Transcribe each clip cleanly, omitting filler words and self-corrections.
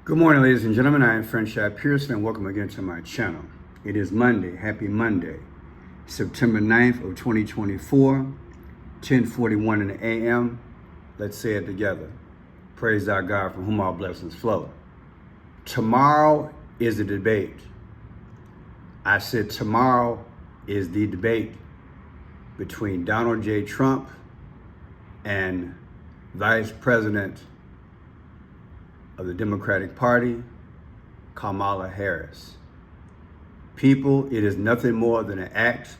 Good morning, ladies and gentlemen. I am Friendship Pearson, and welcome again to my channel. It is Monday. Happy Monday, September 9th of 2024, 10:41 in the a.m. Let's say it together. Praise our God from whom all blessings flow. Tomorrow is the debate. I said tomorrow is the debate between Donald J. Trump and Vice President of the Democratic Party, Kamala Harris. People, it is nothing more than an act,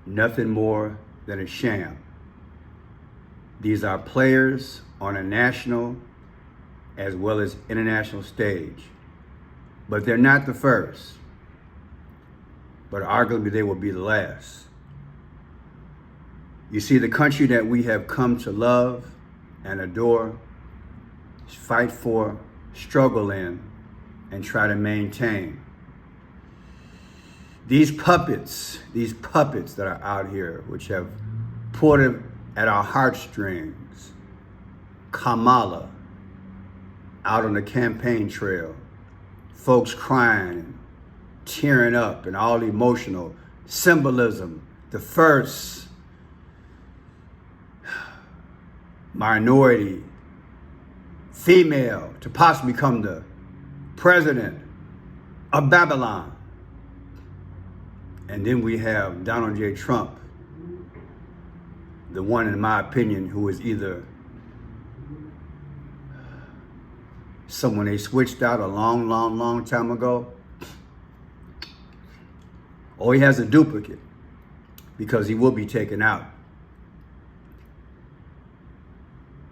nothing more than a sham. These are players on a national as well as international stage. But they're not the first. But arguably they will be the last. You see, the country that we have come to love and adore, fight for, struggle in, and try to maintain. These puppets that are out here, which have pulled at our heartstrings, Kamala, out on the campaign trail, folks crying and tearing up and all the emotional symbolism, the first minority female to possibly become the president of Babylon. And then we have Donald J. Trump, the one, in my opinion, who is either someone they switched out a long time ago, or he has a duplicate, because he will be taken out.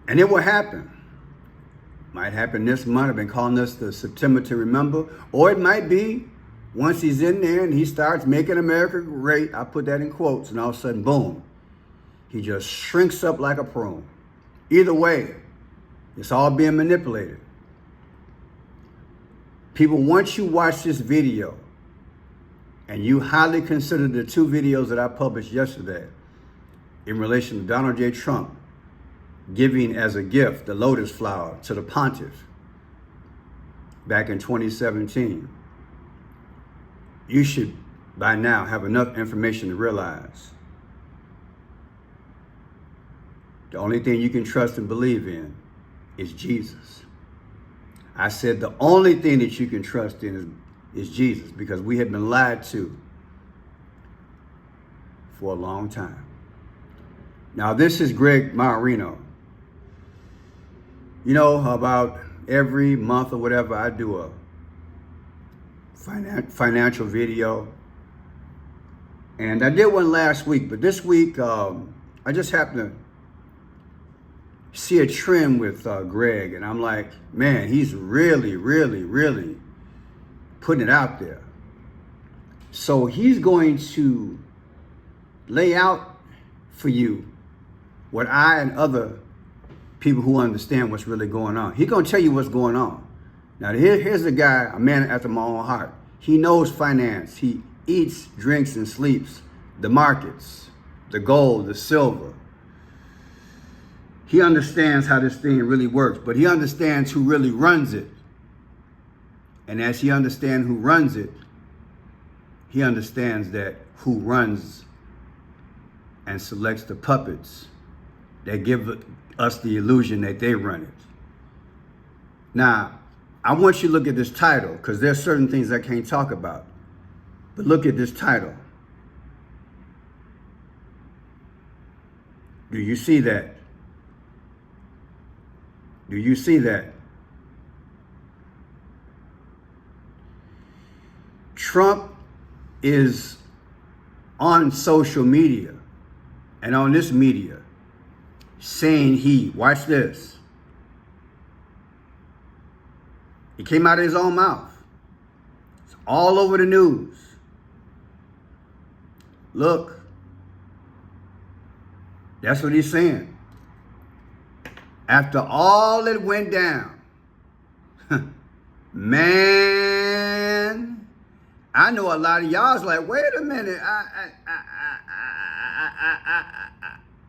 And it will happen. Might happen this month. I've been calling this the September to remember. Or it might be once he's in there and he starts making America great, I put that in quotes, and all of a sudden, boom, he just shrinks up like a prune. Either way, it's all being manipulated. People, once you watch this video and you highly consider the two videos that I published yesterday in relation to Donald J. Trump giving as a gift the lotus flower to the pontiff back in 2017, you should by now have enough information to realize the only thing you can trust and believe in is Jesus. I said the only thing that you can trust in is Jesus, because we have been lied to for a long time. Now, this is Greg Marino. You know, about every month or whatever, I do a financial video. And I did one last week, but this week, I just happened to see a trend with Greg, and I'm like, man, he's really putting it out there. So he's going to lay out for you what I and other people who understand what's really going on. He's going to tell you what's going on. Now, here's a guy, a man after my own heart. He knows finance. He eats, drinks, and sleeps the markets, the gold, the silver. He understands how this thing really works, but he understands who really runs it. And as he understands who runs it, he understands that who runs and selects the puppets that give us the illusion that they run it. Now, I want you to look at this title, because there's certain things I can't talk about. But look at this title. Do you see that? Do you see that? Trump is on social media and on this media saying watch this. It came out of his own mouth. It's all over the news. Look, that's what he's saying. After all that went down, man, I know a lot of y'all's like, wait a minute,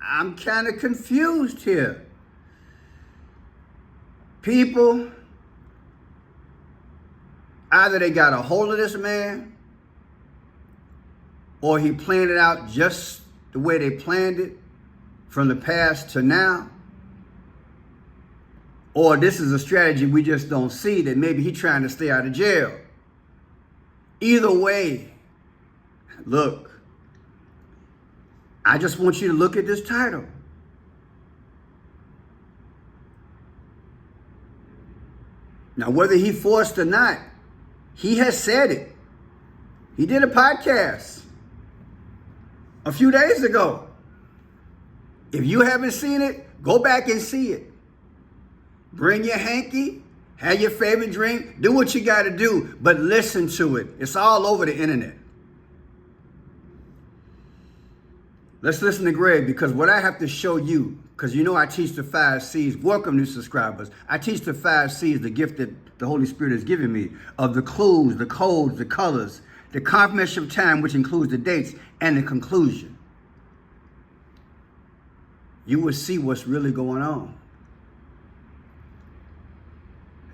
I'm kind of confused here. People, Either they got a hold of this man, or he planned it out just the way they planned it from the past to now. Or this is a strategy we just don't see, that maybe he's trying to stay out of jail. Either way, look, I just want you to look at this title. Now, whether he forced or not, he has said it. He did a podcast a few days ago. If you haven't seen it, go back and see it. Bring your hanky, have your favorite drink, do what you got to do, but listen to it. It's all over the internet. Let's listen to Greg, because what I have to show you, because you know I teach the 5 C's. Welcome, new subscribers. I teach the 5 C's, the gift that the Holy Spirit has given me, of the clues, the codes, the colors, the confirmation of time, which includes the dates, and the conclusion. You will see what's really going on.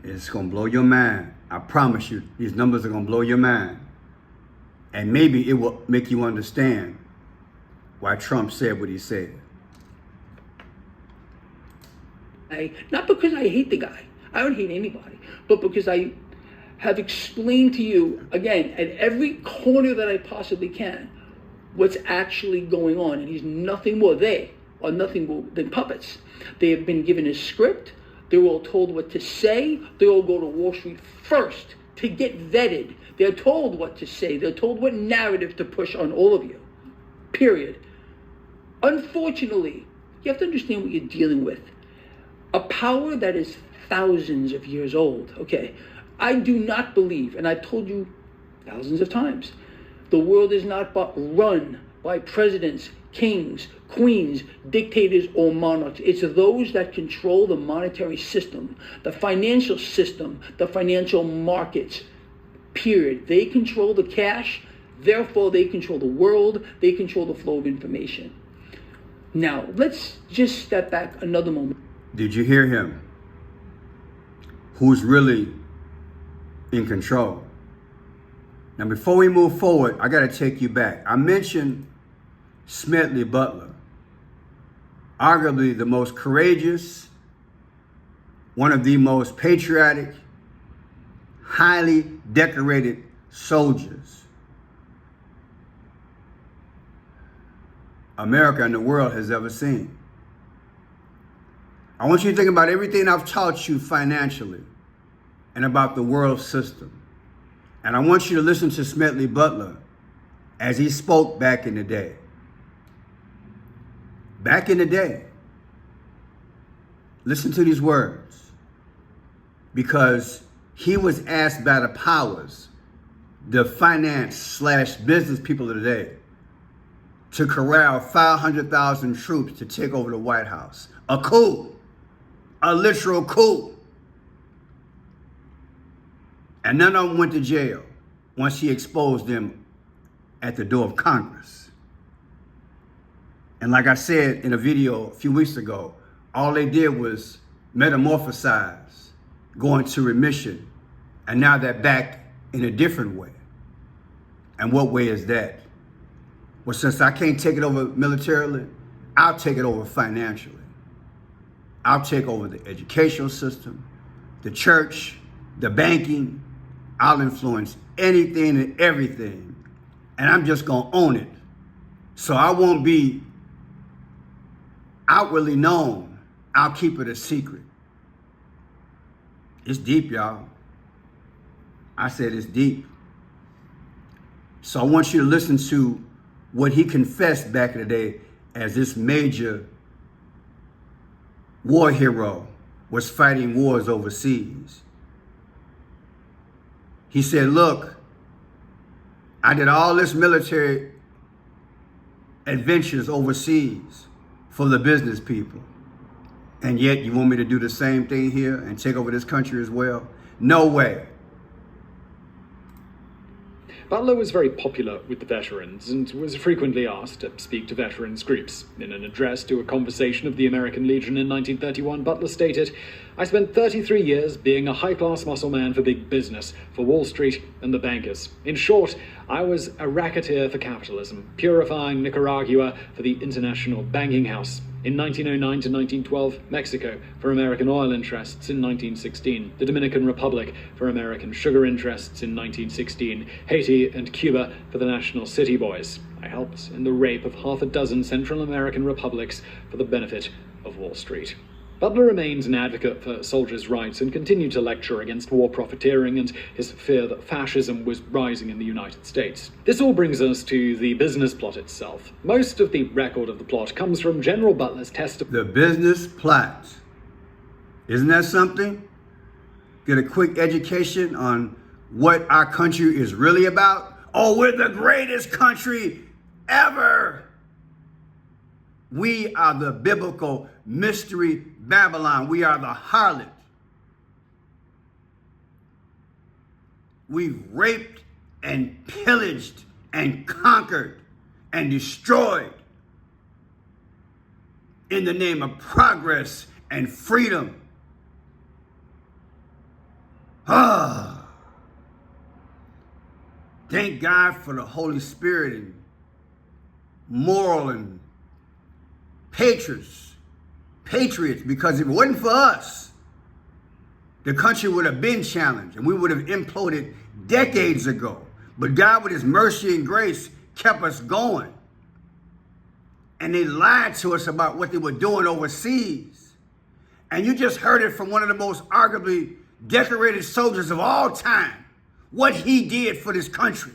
It's going to blow your mind. I promise you, these numbers are going to blow your mind. And maybe it will make you understand why Trump said what he said. Not because I hate the guy. I don't hate anybody. But because I have explained to you, again, at every corner that I possibly can, what's actually going on. And he's nothing more. They are nothing more than puppets. They have been given a script. They're all told what to say. They all go to Wall Street first to get vetted. They're told what to say. They're told what narrative to push on all of you. Period. Unfortunately, you have to understand what you're dealing with. A power that is thousands of years old. Okay, I do not believe, and I've told you thousands of times, the world is not run by presidents, kings, queens, dictators, or monarchs. It's those that control the monetary system, the financial system, the financial markets, period. They control the cash, therefore they control the world, they control the flow of information. Now, let's just step back another moment. Did you hear him? Who's really in control? Now, before we move forward, I got to take you back. I mentioned Smedley Butler, arguably the most courageous, one of the most patriotic, highly decorated soldiers America and the world has ever seen. I want you to think about everything I've taught you financially and about the world system. And I want you to listen to Smedley Butler as he spoke back in the day. Back in the day. Listen to these words. Because he was asked by the powers, the finance/business people of the day, to corral 500,000 troops to take over the White House. A coup. A literal coup. And none of them went to jail once he exposed them at the door of Congress. And like I said in a video a few weeks ago, all they did was metamorphosize, go into remission, and now they're back in a different way. And what way is that? Well, since I can't take it over militarily, I'll take it over financially. I'll take over the educational system, the church, the banking. I'll influence anything and everything. And I'm just going to own it. So I won't be outwardly known. I'll keep it a secret. It's deep, y'all. I said it's deep. So I want you to listen to what he confessed back in the day as this major war hero was fighting wars overseas. He said, look, I did all this military adventures overseas for the business people. And yet you want me to do the same thing here and take over this country as well? No way. Butler was very popular with the veterans and was frequently asked to speak to veterans groups. In an address to a conversation of the American Legion in 1931, Butler stated, "I spent 33 years being a high-class muscle man for big business, for Wall Street and the bankers. In short, I was a racketeer for capitalism, purifying Nicaragua for the international banking house. In 1909 to 1912, Mexico for American oil interests in 1916, the Dominican Republic for American sugar interests in 1916, Haiti and Cuba for the National City Boys. I helped in the rape of half a dozen Central American republics for the benefit of Wall Street." Butler remains an advocate for soldiers' rights and continued to lecture against war profiteering and his fear that fascism was rising in the United States. This all brings us to the business plot itself. Most of the record of the plot comes from General Butler's testimony. The business plot. Isn't that something? Get a quick education on what our country is really about. Oh, we're the greatest country ever. We are the biblical mystery Babylon. We are the harlot. We've raped and pillaged and conquered and destroyed in the name of progress and freedom. Thank God for the Holy Spirit and moral and patriots, because if it wasn't for us, the country would have been challenged and we would have imploded decades ago. But God, with his mercy and grace, kept us going. And they lied to us about what they were doing overseas. And you just heard it from one of the most arguably decorated soldiers of all time, what he did for this country.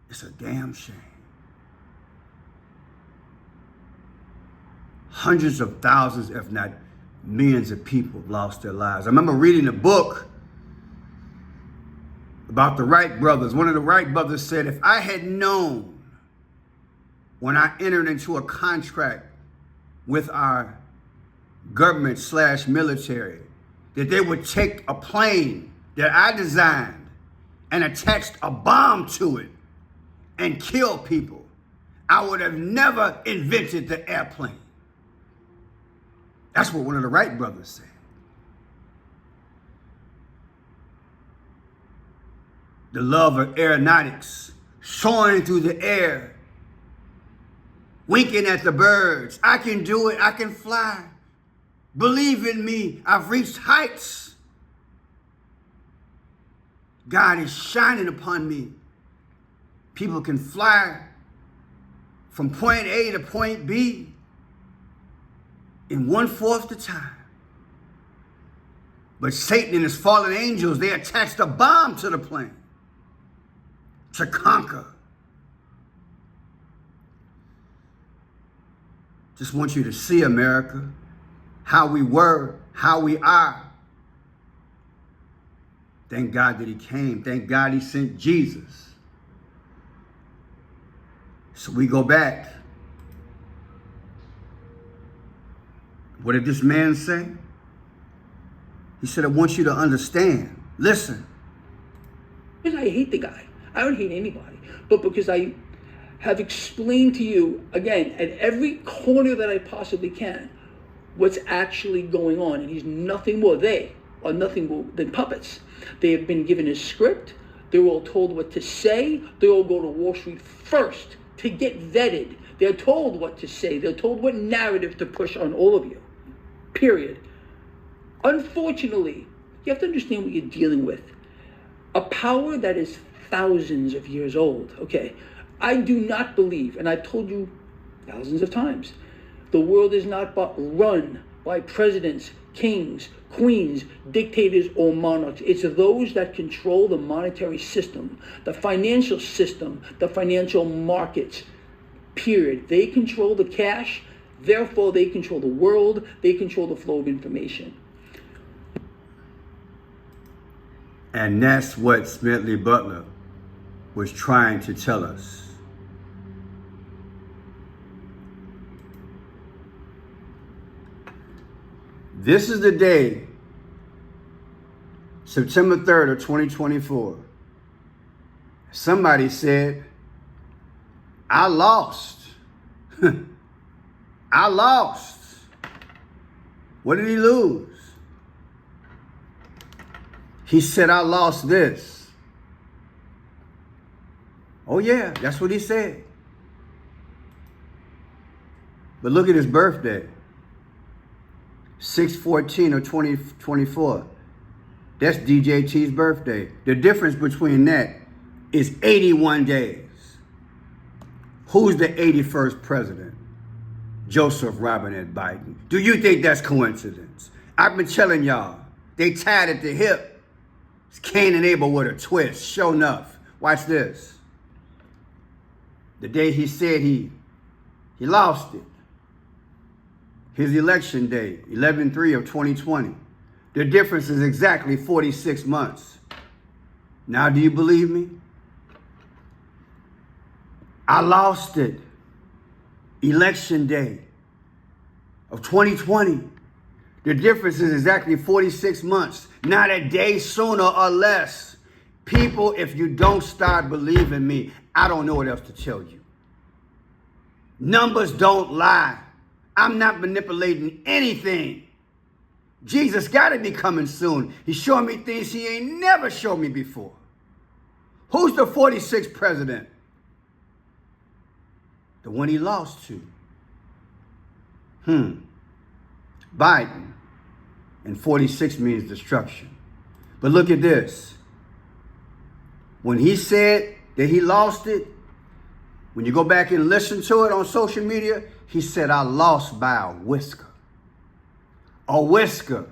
It's a damn shame. Hundreds of thousands, if not millions of people lost their lives. I remember reading a book about the Wright brothers. One of the Wright brothers said, if I had known when I entered into a contract with our government/military that they would take a plane that I designed and attached a bomb to it and kill people, I would have never invented the airplane. That's what one of the Wright brothers said. The love of aeronautics, soaring through the air, winking at the birds. I can do it. I can fly. Believe in me. I've reached heights. God is shining upon me. People can fly from point A to point B in 1/4 the time. But Satan and his fallen angels, they attached a bomb to the plane to conquer. Just want you to see, America, how we were, how we are. Thank God that he came. Thank God he sent Jesus. So we go back. What did this man say? He said, I want you to understand. Listen. Because I hate the guy. I don't hate anybody. But because I have explained to you, again, at every corner that I possibly can, what's actually going on. And he's nothing more. They are nothing more than puppets. They have been given a script. They're all told what to say. They all go to Wall Street first to get vetted. They're told what to say. They're told what narrative to push on all of you. Period. Unfortunately, you have to understand what you're dealing with. A power that is thousands of years old. Okay, I do not believe, and I've told you thousands of times, the world is not run by presidents, kings, queens, dictators, or monarchs. It's those that control the monetary system, the financial system, the financial markets, period. They control the cash. Therefore, they control the world. They control the flow of information. And that's what Smedley Butler was trying to tell us. This is the day September 3rd of 2024. Somebody said, I lost. I lost. What did he lose? He said, I lost this. Oh yeah, that's what he said. But look at his birthday. 6/14 of 2024. That's DJT's birthday. The difference between that is 81 days. Who's the 81st president? Joseph Robinette Biden. Do you think that's coincidence? I've been telling y'all, they tied at the hip. It's Cain and Abel with a twist. Sure enough. Watch this. The day he said he lost it. His election day, 11/3 of 2020. The difference is exactly 46 months. Now, do you believe me? I lost it. Election day of 2020. The difference is exactly 46 months. Not a day sooner or less. People, if you don't start believing me, I don't know what else to tell you. Numbers don't lie. I'm not manipulating anything. Jesus got to be coming soon. He's showing me things he ain't never showed me before. Who's the 46th president? The one he lost to. Biden. And 46 means destruction. But look at this. When he said that he lost it, when you go back and listen to it on social media, he said, I lost by a whisker. A whisker.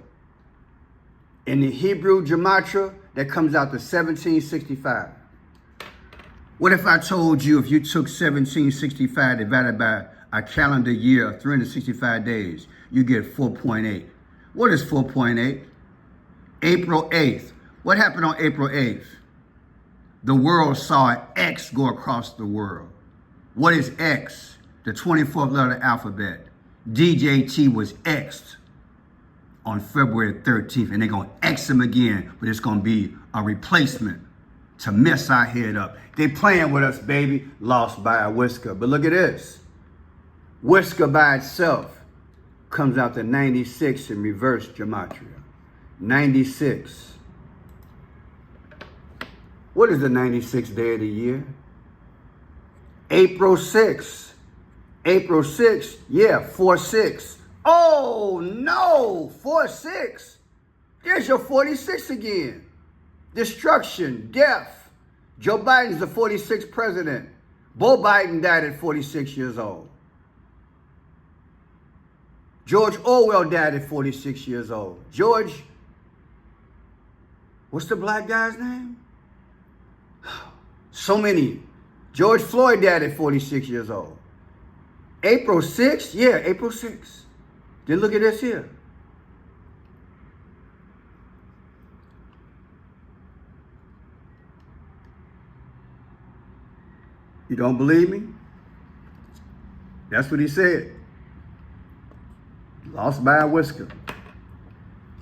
In the Hebrew gematria, that comes out to 1765. What if I told you if you took 1765 divided by a calendar year of 365 days, you get 4.8. What is 4.8? April 8th. What happened on April 8th? The world saw an X go across the world. What is X? The 24th letter of the alphabet. DJT was X'd on February 13th, and they're going to X him again, but it's going to be a replacement to mess our head up. They playing with us, baby. Lost by a whisker. But look at this. Whisker by itself comes out to 96 in reverse gematria. 96. What is the 96th day of the year? April 6th. April 6th, yeah, 4/6. Oh no, 4/6. There's your 46 again. Destruction, death. Joe Biden's the 46th president. Bo Biden died at 46 years old. George Orwell died at 46 years old. George, what's the black guy's name? So many. George Floyd died at 46 years old. April 6th? Yeah, April 6th. Then look at this here. You don't believe me? That's what he said. Lost by a whisker.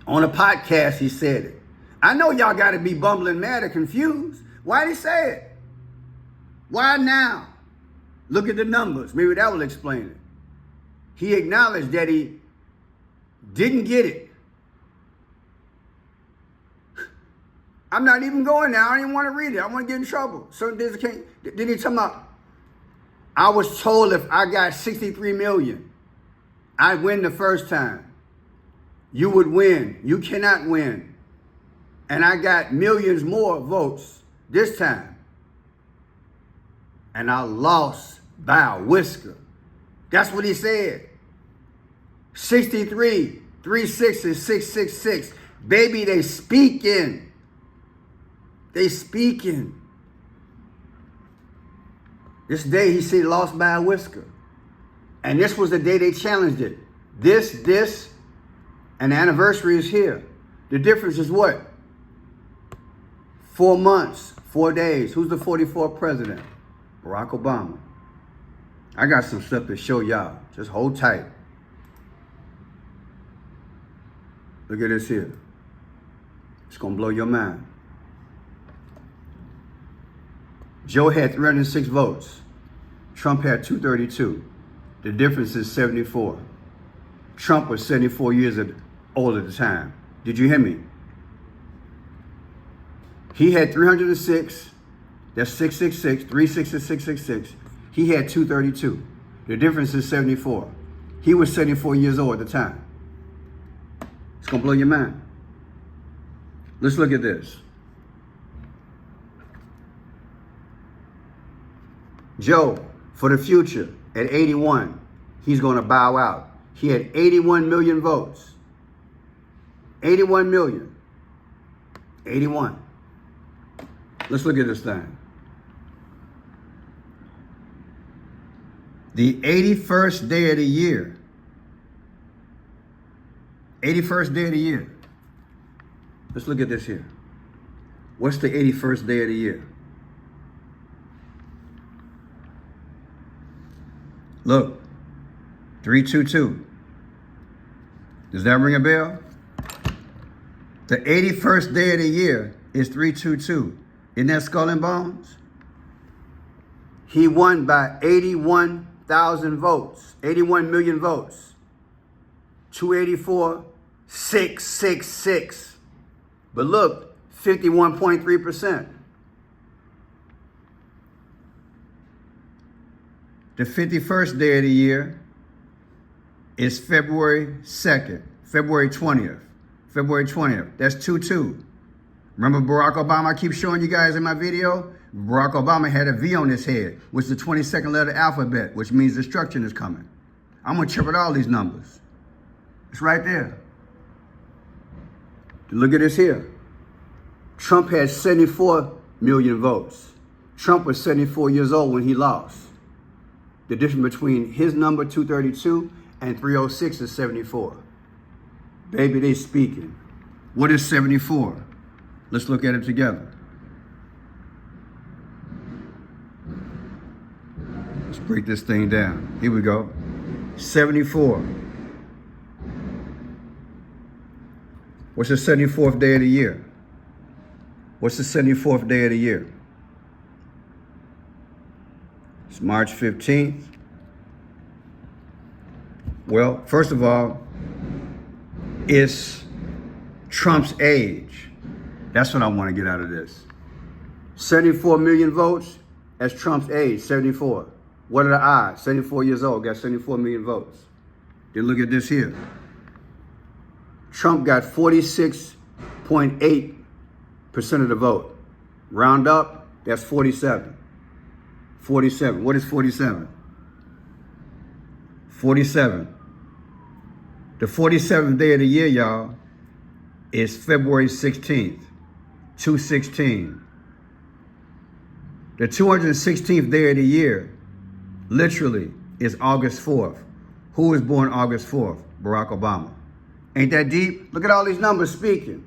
On a podcast, he said it. I know y'all got to be bumbling mad or confused. Why did he say it? Why now? Look at the numbers. Maybe that will explain it. He acknowledged that he didn't get it. I'm not even going now. I don't even want to read it. I want to get in trouble. Certain things I can't. Then he talking about, I was told if I got 63 million, I'd win the first time. You would win. You cannot win. And I got millions more votes this time. And I lost by a whisker. That's what he said. 63, 3 6 is 666. Baby, they speaking. They speaking. This day he said lost by a whisker. And this was the day they challenged it. This, and the anniversary is here. The difference is what? 4 months, 4 days. Who's the 44th president? Barack Obama. I got some stuff to show y'all. Just hold tight. Look at this here. It's going to blow your mind. Joe had 306 votes. Trump had 232. The difference is 74. Trump was 74 years old at the time. Did you hear me? He had 306. That's 666. 366, 666. He had 232. The difference is 74. He was 74 years old at the time. It's going to blow your mind. Let's look at this. Joe, for the future, at 81, he's going to bow out. He had 81 million votes. 81 million. 81. Let's look at this thing. The 81st day of the year. 81st day of the year. Let's look at this here. What's the 81st day of the year? Look, 322. Does that ring a bell? The 81st day of the year is 322. Isn't that skull and bones? He won by 81,000 votes, 81 million votes. 284, 666. But look, 51.3%. The 51st day of the year is February 2nd, February 20th. February 20th, that's 2-2. Remember Barack Obama, I keep showing you guys in my video? Barack Obama had a V on his head, which is the 22nd letter of the alphabet, which means destruction is coming. I'm gonna interpret all these numbers. It's right there. Look at this here. Trump had 74 million votes. Trump was 74 years old when he lost. The difference between his number 232 and 306 is 74. Baby, they speaking. What is 74? Let's look at it together. Let's break this thing down. Here we go. 74. What's the 74th day of the year? What's the 74th day of the year? It's March 15th. Well, first of all, it's Trump's age. That's what I want to get out of this. 74 million votes, that's Trump's age, 74. What are the odds? 74 years old, got 74 million votes. Then look at this here. Trump got 46.8% of the vote. Round up, that's 47. 47. What is 47? 47. The 47th day of the year, y'all, is February 16th, 216. The 216th day of the year, literally, is August 4th. Who was born August 4th? Barack Obama. Ain't that deep? Look at all these numbers speaking.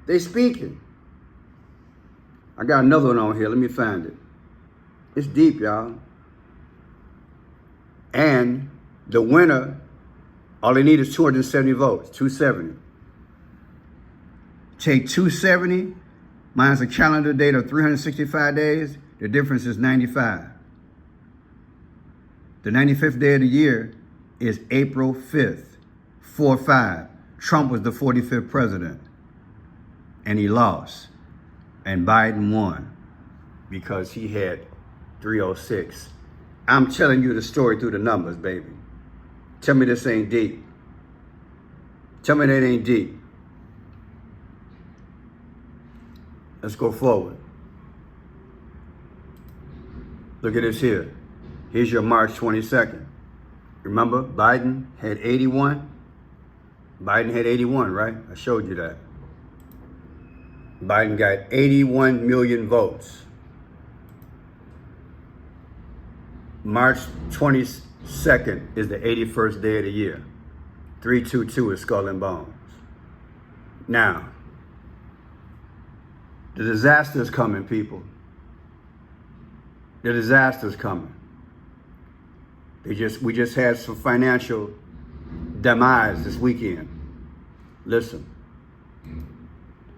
They speaking. I got another one on here. Let me find it. It's deep, y'all. And the winner, all they need is 270 votes, 270. Take 270 minus a calendar date of 365 days, the difference is 95. The 95th day of the year is April 5th, 4-5. Trump was the 45th president, and he lost. And Biden won because he had 306. I'm telling you the story through the numbers, baby. Tell me this ain't deep. Tell me that ain't deep. Let's go forward. Look at this here. Here's your March 22nd. Remember, Biden had 81? Biden had 81, right? I showed you that. Biden got 81 million votes. March 22nd is the 81st day of the year. 322 is skull and bones. Now, the disaster is coming, people. The disaster is coming. We just had some financial demise this weekend. Listen,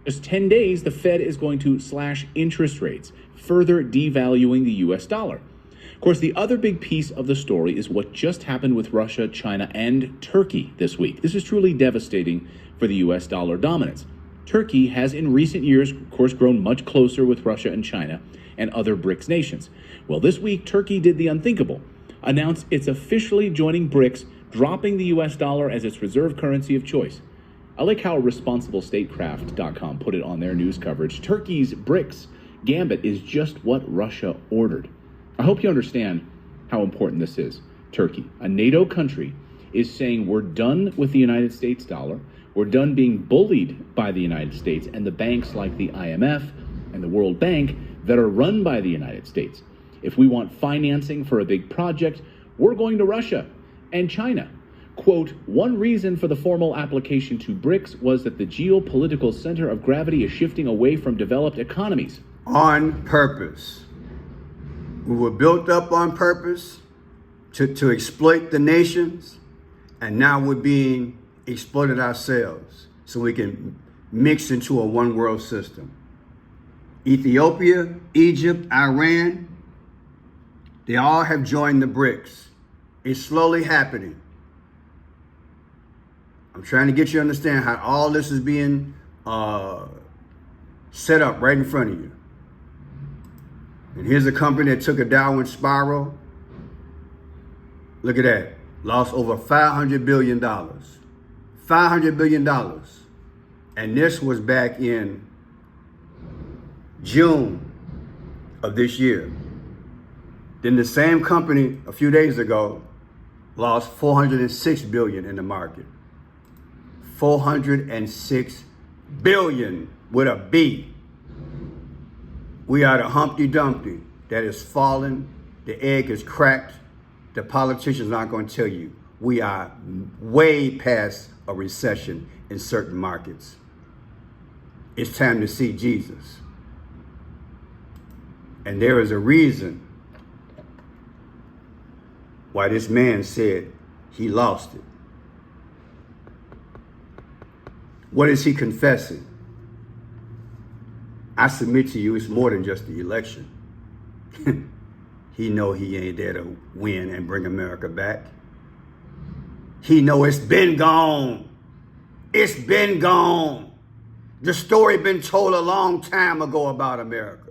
Just 10 days, the Fed is going to slash interest rates, further devaluing the US dollar. Of course, the other big piece of the story is what just happened with Russia, China, and Turkey this week. This is truly devastating for the US dollar dominance. Turkey has in recent years, of course, grown much closer with Russia and China and other BRICS nations. Well, this week, Turkey did the unthinkable, announced it's officially joining BRICS, dropping the US dollar as its reserve currency of choice. I like how ResponsibleStatecraft.com put it on their news coverage. Turkey's BRICS gambit is just what Russia ordered. I hope you understand how important this is. Turkey, a NATO country, is saying we're done with the United States dollar. We're done being bullied by the United States and the banks like the IMF and the World Bank that are run by the United States. If we want financing for a big project, we're going to Russia and China. Quote, one reason for the formal application to BRICS was that the geopolitical center of gravity is shifting away from developed economies. On purpose. We were built up on purpose to exploit the nations, and now we're being exploited ourselves so we can mix into a one world system. Ethiopia, Egypt, Iran, they all have joined the BRICS. It's slowly happening. I'm trying to get you to understand how all this is being set up right in front of you. And here's a company that took a downward spiral. Look at that. Lost over $500 billion. $500 billion. And this was back in June of this year. Then the same company a few days ago lost $406 billion in the market. 406 billion with a B. We are the Humpty Dumpty that is falling. The egg is cracked. The politicians aren't going to tell you. We are way past a recession in certain markets. It's time to see Jesus. And there is a reason why this man said he lost it. What is he confessing? I submit to you, it's more than just the election. He know he ain't there to win and bring America back. He know it's been gone. It's been gone. The story been told a long time ago about America.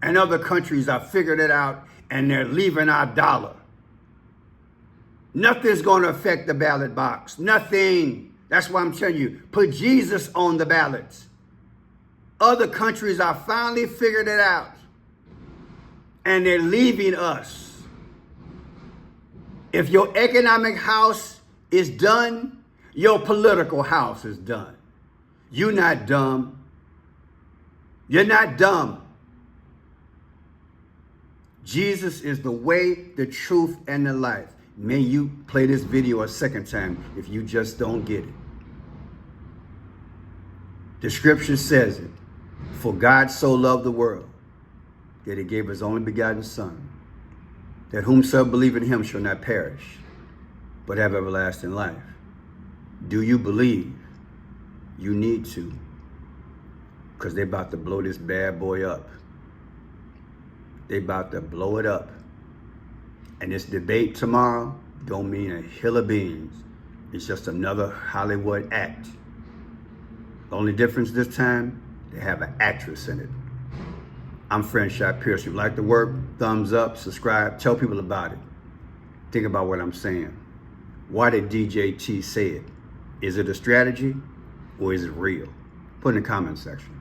And other countries have figured it out and they're leaving our dollar. Nothing's going to affect the ballot box. Nothing. That's why I'm telling you, put Jesus on the ballots. Other countries have finally figured it out. And they're leaving us. If your economic house is done, your political house is done. You're not dumb. You're not dumb. Jesus is the way, the truth, and the life. May you play this video a second time if you just don't get it. The scripture says it. For God so loved the world that he gave his only begotten Son, that whomsoever believe in him shall not perish, but have everlasting life. Do you believe? You need to, because they're about to blow this bad boy up. They about to blow it up. And this debate tomorrow don't mean a hill of beans. It's just another Hollywood act. The only difference this time, they have an actress in it. I'm Franchise Pierce. If you like the work, thumbs up, subscribe, tell people about it. Think about what I'm saying. Why did DJT say it? Is it a strategy or is it real? Put in the comment section.